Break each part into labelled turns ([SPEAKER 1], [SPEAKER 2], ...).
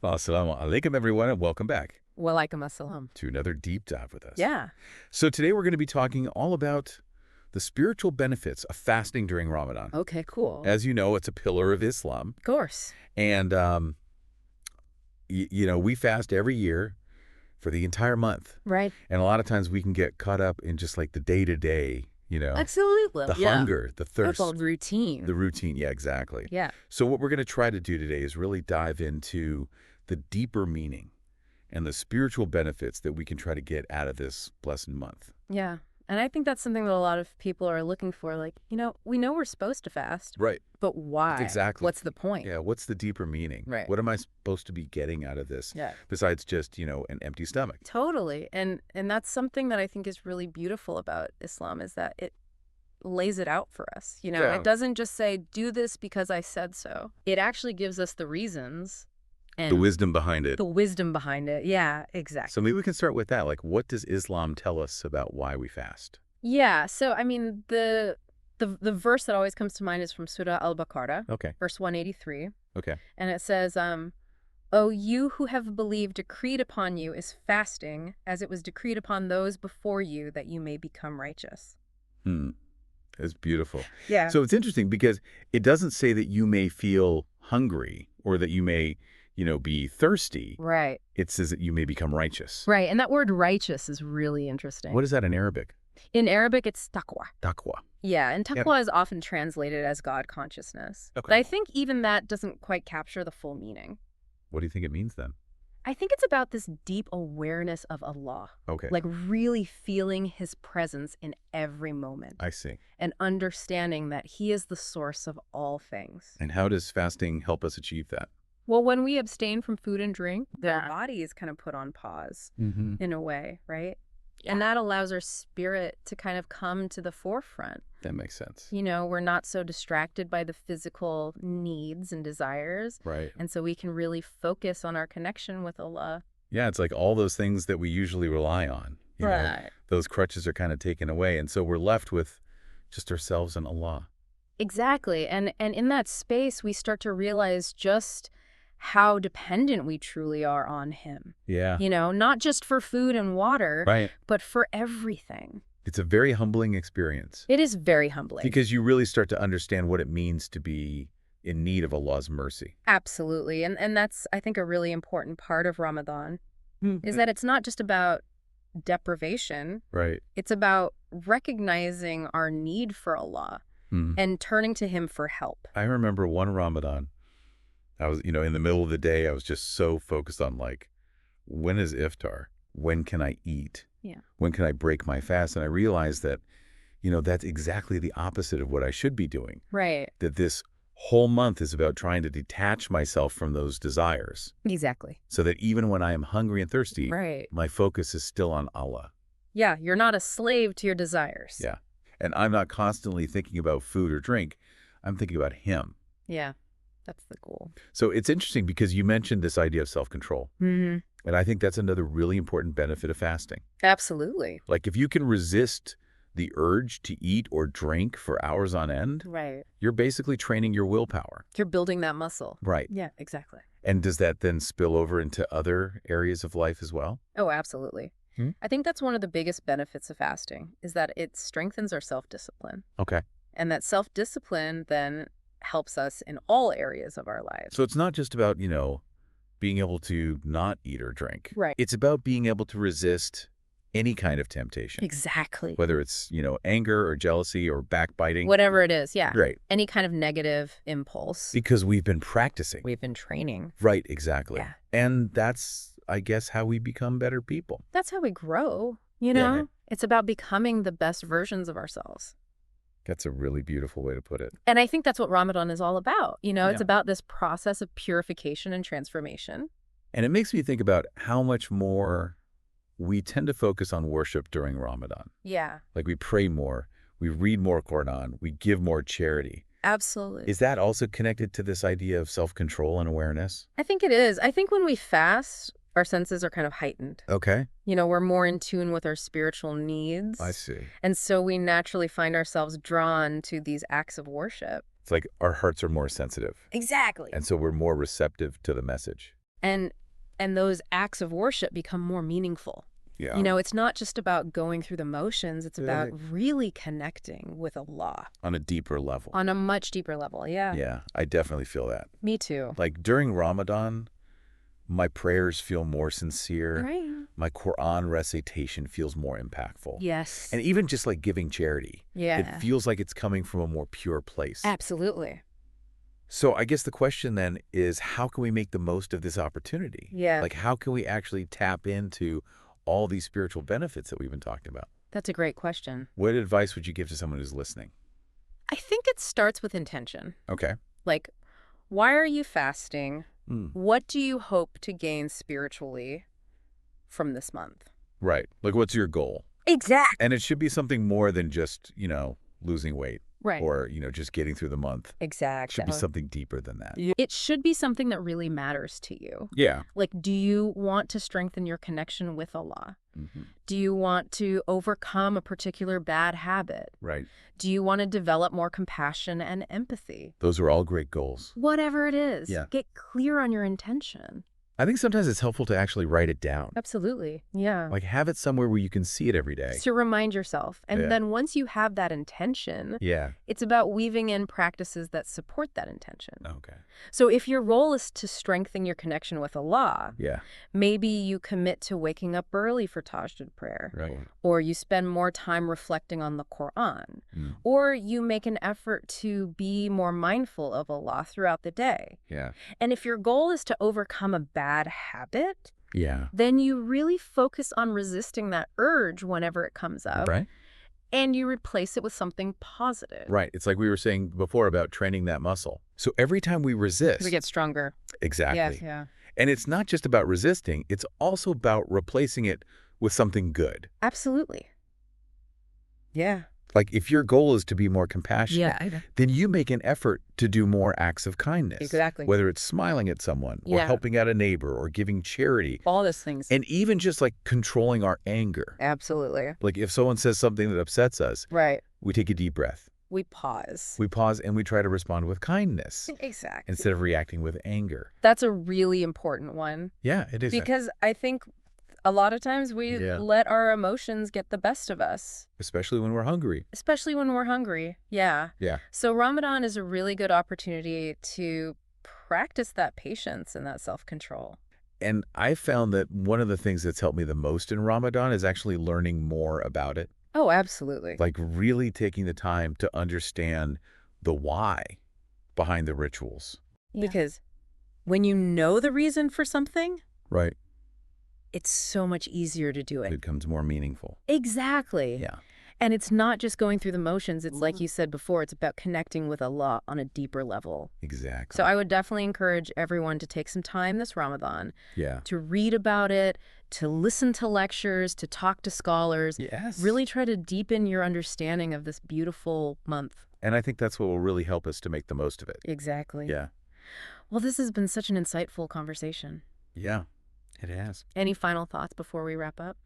[SPEAKER 1] Assalamu alaikum, everyone, and welcome back
[SPEAKER 2] Walaikum assalam.
[SPEAKER 1] to another deep dive with us.
[SPEAKER 2] Yeah.
[SPEAKER 1] So today we're going to be talking all about the spiritual benefits of fasting during Ramadan.
[SPEAKER 2] Okay, cool.
[SPEAKER 1] As you know, it's a pillar of Islam.
[SPEAKER 2] Of course.
[SPEAKER 1] And, we fast every year for the entire month.
[SPEAKER 2] Right.
[SPEAKER 1] And a lot of times we can get caught up in just like the day-to-day,
[SPEAKER 2] Absolutely.
[SPEAKER 1] the hunger, the
[SPEAKER 2] That's
[SPEAKER 1] thirst.
[SPEAKER 2] all routine.
[SPEAKER 1] The routine. Yeah, exactly.
[SPEAKER 2] Yeah.
[SPEAKER 1] So what we're going to try to do today is really dive into the deeper meaning and the spiritual benefits that we can try to get out of this blessed month.
[SPEAKER 2] Yeah. And I think that's something that a lot of people are looking for. Like, we know we're supposed to fast,
[SPEAKER 1] Right.
[SPEAKER 2] but why?
[SPEAKER 1] Exactly.
[SPEAKER 2] What's the point?
[SPEAKER 1] Yeah, what's the deeper meaning?
[SPEAKER 2] Right.
[SPEAKER 1] What am I supposed to be getting out of this
[SPEAKER 2] Yeah.
[SPEAKER 1] besides just, an empty stomach?
[SPEAKER 2] Totally. And that's something that I think is really beautiful about Islam is that it lays it out for us.
[SPEAKER 1] Yeah.
[SPEAKER 2] It doesn't just say, do this because I said so. It actually gives us the reasons and
[SPEAKER 1] The wisdom behind it.
[SPEAKER 2] the wisdom behind it. Yeah, exactly.
[SPEAKER 1] So maybe we can start with that. Like, what does Islam tell us about why we fast?
[SPEAKER 2] Yeah, so I mean the verse that always comes to mind is from Surah Al-Baqarah,
[SPEAKER 1] Okay.
[SPEAKER 2] verse 183,
[SPEAKER 1] Okay.
[SPEAKER 2] and it says, "O you who have believed, decreed upon you is fasting, as it was decreed upon those before you, that you may become righteous."
[SPEAKER 1] It's beautiful.
[SPEAKER 2] Yeah.
[SPEAKER 1] So it's interesting because it doesn't say that you may feel hungry or that you may, be thirsty.
[SPEAKER 2] Right.
[SPEAKER 1] It says that you may become righteous.
[SPEAKER 2] Right, and that word righteous is really interesting.
[SPEAKER 1] What is that in Arabic?
[SPEAKER 2] In Arabic, it's taqwa.
[SPEAKER 1] Taqwa.
[SPEAKER 2] Yeah, and
[SPEAKER 1] Yep.
[SPEAKER 2] taqwa is often translated as God consciousness.
[SPEAKER 1] Okay.
[SPEAKER 2] But I think even that doesn't quite capture the full meaning.
[SPEAKER 1] What do you think it means then?
[SPEAKER 2] I think it's about this deep awareness of Allah.
[SPEAKER 1] Okay.
[SPEAKER 2] Like really feeling his presence in every moment
[SPEAKER 1] I see.
[SPEAKER 2] and understanding that he is the source of all things.
[SPEAKER 1] And how does fasting help us achieve that?
[SPEAKER 2] Well, when we abstain from food and drink, the body is kind of put on pause
[SPEAKER 1] Mm-hmm.
[SPEAKER 2] in a way, right? And that allows our spirit to kind of come to the forefront.
[SPEAKER 1] That makes sense.
[SPEAKER 2] We're not so distracted by the physical needs and desires.
[SPEAKER 1] Right.
[SPEAKER 2] And so we can really focus on our connection with Allah.
[SPEAKER 1] Yeah, it's like all those things that we usually rely on. Those crutches are kind of taken away. And so we're left with just ourselves and Allah.
[SPEAKER 2] Exactly. And in that space, we start to realize just how dependent we truly are on him.
[SPEAKER 1] Yeah.
[SPEAKER 2] Not just for food and water,
[SPEAKER 1] Right.
[SPEAKER 2] but for everything.
[SPEAKER 1] It's a very humbling experience
[SPEAKER 2] It is very humbling.
[SPEAKER 1] because you really start to understand what it means to be in need of Allah's mercy.
[SPEAKER 2] Absolutely. And that's, I think, a really important part of Ramadan is that it's not just about deprivation.
[SPEAKER 1] Right.
[SPEAKER 2] It's about recognizing our need for Allah and turning to him for help.
[SPEAKER 1] I remember one Ramadan, I was, in the middle of the day, I was just so focused on like, when is iftar? When can I eat?
[SPEAKER 2] Yeah.
[SPEAKER 1] When can I break my fast? And I realized that, that's exactly the opposite of what I should be doing.
[SPEAKER 2] Right.
[SPEAKER 1] That this whole month is about trying to detach myself from those desires
[SPEAKER 2] Exactly.
[SPEAKER 1] so that even when I am hungry and thirsty,
[SPEAKER 2] Right.
[SPEAKER 1] my focus is still on Allah.
[SPEAKER 2] Yeah, you're not a slave to your desires.
[SPEAKER 1] Yeah. And I'm not constantly thinking about food or drink. I'm thinking about him.
[SPEAKER 2] Yeah, that's the goal.
[SPEAKER 1] So it's interesting because you mentioned this idea of self-control.
[SPEAKER 2] Mm-hmm.
[SPEAKER 1] And I think that's another really important benefit of fasting.
[SPEAKER 2] Absolutely.
[SPEAKER 1] Like if you can resist the urge to eat or drink for hours on end,
[SPEAKER 2] Right.
[SPEAKER 1] you're basically training your willpower.
[SPEAKER 2] You're building that muscle.
[SPEAKER 1] Right.
[SPEAKER 2] Yeah, exactly.
[SPEAKER 1] And does that then spill over into other areas of life as well?
[SPEAKER 2] Oh, absolutely.
[SPEAKER 1] Hmm?
[SPEAKER 2] I think that's one of the biggest benefits of fasting is that it strengthens our self-discipline.
[SPEAKER 1] Okay.
[SPEAKER 2] And that self-discipline then helps us in all areas of our lives.
[SPEAKER 1] So it's not just about, being able to not eat or drink.
[SPEAKER 2] Right.
[SPEAKER 1] It's about being able to resist any kind of temptation.
[SPEAKER 2] Exactly.
[SPEAKER 1] Whether it's, anger or jealousy or backbiting.
[SPEAKER 2] Whatever it is, yeah.
[SPEAKER 1] Right.
[SPEAKER 2] Any kind of negative impulse.
[SPEAKER 1] Because we've been practicing.
[SPEAKER 2] We've been training.
[SPEAKER 1] Right, exactly.
[SPEAKER 2] Yeah.
[SPEAKER 1] And that's, I guess, how we become better people.
[SPEAKER 2] That's how we grow, you know?
[SPEAKER 1] Yeah.
[SPEAKER 2] It's about becoming the best versions of ourselves.
[SPEAKER 1] That's a really beautiful way to put it.
[SPEAKER 2] And I think that's what Ramadan is all about. It's
[SPEAKER 1] Yeah.
[SPEAKER 2] about this process of purification and transformation.
[SPEAKER 1] And it makes me think about how much more we tend to focus on worship during Ramadan.
[SPEAKER 2] Yeah,
[SPEAKER 1] Like we pray more, we read more Quran, we give more charity.
[SPEAKER 2] absolutely.
[SPEAKER 1] Is that also connected to this idea of self-control and awareness?
[SPEAKER 2] I think it is. I think when we fast, our senses are kind of heightened.
[SPEAKER 1] Okay.
[SPEAKER 2] We're more in tune with our spiritual needs.
[SPEAKER 1] I see.
[SPEAKER 2] And so we naturally find ourselves drawn to these acts of worship.
[SPEAKER 1] It's like our hearts are more sensitive.
[SPEAKER 2] Exactly.
[SPEAKER 1] And so we're more receptive to the message.
[SPEAKER 2] And those acts of worship become more meaningful.
[SPEAKER 1] Yeah.
[SPEAKER 2] You know, it's not just about going through the motions. It's about
[SPEAKER 1] Right.
[SPEAKER 2] really connecting with Allah
[SPEAKER 1] On a deeper level.
[SPEAKER 2] on a much deeper level. Yeah.
[SPEAKER 1] Yeah, I definitely feel that.
[SPEAKER 2] Me too.
[SPEAKER 1] Like during Ramadan, my prayers feel more sincere.
[SPEAKER 2] Right.
[SPEAKER 1] My Quran recitation feels more impactful.
[SPEAKER 2] Yes.
[SPEAKER 1] And even just like giving charity,
[SPEAKER 2] Yeah.
[SPEAKER 1] it feels like it's coming from a more pure place.
[SPEAKER 2] Absolutely.
[SPEAKER 1] So I guess the question then is, how can we make the most of this opportunity?
[SPEAKER 2] Yeah.
[SPEAKER 1] Like, how can we actually tap into all these spiritual benefits that we've been talking about?
[SPEAKER 2] That's a great question.
[SPEAKER 1] What advice would you give to someone who's listening?
[SPEAKER 2] I think it starts with intention.
[SPEAKER 1] Okay.
[SPEAKER 2] Like, why are you fasting?
[SPEAKER 1] Mm.
[SPEAKER 2] What do you hope to gain spiritually from this month?
[SPEAKER 1] Right. Like, what's your goal?
[SPEAKER 2] Exactly.
[SPEAKER 1] And it should be something more than just, losing weight
[SPEAKER 2] Right.
[SPEAKER 1] or, just getting through the month. It
[SPEAKER 2] Exactly.
[SPEAKER 1] should be something deeper than that.
[SPEAKER 2] It should be something that really matters to you.
[SPEAKER 1] Yeah.
[SPEAKER 2] Like, do you want to strengthen your connection with Allah?
[SPEAKER 1] Hmm.
[SPEAKER 2] Do you want to overcome a particular bad habit?
[SPEAKER 1] Right.
[SPEAKER 2] Do you want to develop more compassion and empathy?
[SPEAKER 1] Those are all great goals.
[SPEAKER 2] Whatever it is,
[SPEAKER 1] Yeah.
[SPEAKER 2] get clear on your intention.
[SPEAKER 1] I think sometimes it's helpful to actually write it down.
[SPEAKER 2] Absolutely. Yeah.
[SPEAKER 1] Like, have it somewhere where you can see it every day.
[SPEAKER 2] To remind yourself. And
[SPEAKER 1] Yeah.
[SPEAKER 2] then once you have that intention,
[SPEAKER 1] Yeah.
[SPEAKER 2] it's about weaving in practices that support that intention.
[SPEAKER 1] Okay.
[SPEAKER 2] So if your role is to strengthen your connection with Allah,
[SPEAKER 1] Yeah.
[SPEAKER 2] maybe you commit to waking up early for Tahajjud prayer,
[SPEAKER 1] Right.
[SPEAKER 2] or you spend more time reflecting on the Quran,
[SPEAKER 1] Mm.
[SPEAKER 2] or you make an effort to be more mindful of Allah throughout the day.
[SPEAKER 1] Yeah.
[SPEAKER 2] And if your goal is to overcome a bad habit,
[SPEAKER 1] Yeah.
[SPEAKER 2] then you really focus on resisting that urge whenever it comes up.
[SPEAKER 1] Right.
[SPEAKER 2] And you replace it with something positive.
[SPEAKER 1] Right. It's like we were saying before about training that muscle. So every time we resist.
[SPEAKER 2] We get stronger.
[SPEAKER 1] Exactly.
[SPEAKER 2] Yes, yeah.
[SPEAKER 1] And it's not just about resisting. It's also about replacing it with something good.
[SPEAKER 2] Absolutely. Yeah.
[SPEAKER 1] Like if your goal is to be more compassionate,
[SPEAKER 2] Yeah.
[SPEAKER 1] then you make an effort to do more acts of kindness.
[SPEAKER 2] Exactly.
[SPEAKER 1] Whether it's smiling at someone or
[SPEAKER 2] Yeah.
[SPEAKER 1] helping out a neighbor or giving charity.
[SPEAKER 2] All those things.
[SPEAKER 1] And even just like controlling our anger.
[SPEAKER 2] Absolutely.
[SPEAKER 1] Like if someone says something that upsets us,
[SPEAKER 2] Right.
[SPEAKER 1] we take a deep breath.
[SPEAKER 2] We pause.
[SPEAKER 1] We pause and we try to respond with kindness
[SPEAKER 2] Exactly.
[SPEAKER 1] instead of reacting with anger.
[SPEAKER 2] That's a really important one.
[SPEAKER 1] Yeah, it is.
[SPEAKER 2] Because I think a lot of times we
[SPEAKER 1] Yeah.
[SPEAKER 2] let our emotions get the best of us,
[SPEAKER 1] Especially when we're hungry.
[SPEAKER 2] especially when we're hungry. Yeah.
[SPEAKER 1] Yeah.
[SPEAKER 2] So Ramadan is a really good opportunity to practice that patience and that self-control.
[SPEAKER 1] And I found that one of the things that's helped me the most in Ramadan is actually learning more about it.
[SPEAKER 2] Oh, absolutely.
[SPEAKER 1] Like really taking the time to understand the why behind the rituals.
[SPEAKER 2] Because when you know the reason for something,
[SPEAKER 1] Right.
[SPEAKER 2] it's so much easier to do
[SPEAKER 1] It
[SPEAKER 2] it.
[SPEAKER 1] becomes more meaningful.
[SPEAKER 2] Exactly.
[SPEAKER 1] Yeah.
[SPEAKER 2] And it's not just going through the motions. It's like you said before, it's about connecting with Allah on a deeper level.
[SPEAKER 1] Exactly.
[SPEAKER 2] So I would definitely encourage everyone to take some time this Ramadan
[SPEAKER 1] Yeah.
[SPEAKER 2] to read about it, to listen to lectures, to talk to scholars.
[SPEAKER 1] Yes.
[SPEAKER 2] Really try to deepen your understanding of this beautiful month.
[SPEAKER 1] And I think that's what will really help us to make the most of it.
[SPEAKER 2] Exactly.
[SPEAKER 1] Yeah.
[SPEAKER 2] Well, this has been such an insightful conversation.
[SPEAKER 1] Yeah. It has.
[SPEAKER 2] Any final thoughts before we wrap up?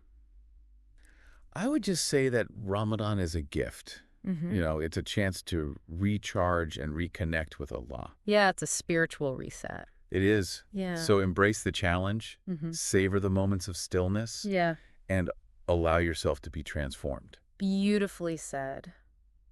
[SPEAKER 1] I would just say that Ramadan is a gift.
[SPEAKER 2] Mm-hmm.
[SPEAKER 1] It's a chance to recharge and reconnect with Allah.
[SPEAKER 2] Yeah, it's a spiritual reset.
[SPEAKER 1] It is.
[SPEAKER 2] Yeah.
[SPEAKER 1] So embrace the challenge,
[SPEAKER 2] Mm-hmm.
[SPEAKER 1] savor the moments of stillness,
[SPEAKER 2] Yeah.
[SPEAKER 1] and allow yourself to be transformed.
[SPEAKER 2] Beautifully said.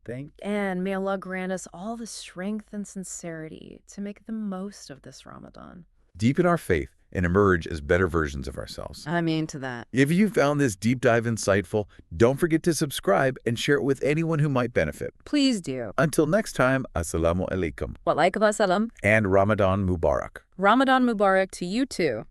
[SPEAKER 1] Thank
[SPEAKER 2] And may Allah grant us all the strength and sincerity to make the most of this Ramadan.
[SPEAKER 1] Deepen our faith and emerge as better versions of ourselves.
[SPEAKER 2] I'm into that.
[SPEAKER 1] If you found this deep dive insightful, don't forget to subscribe and share it with anyone who might benefit.
[SPEAKER 2] Please do.
[SPEAKER 1] Until next time, Assalamu alaikum
[SPEAKER 2] Walaikum assalam.
[SPEAKER 1] and Ramadan Mubarak.
[SPEAKER 2] Ramadan Mubarak to you too.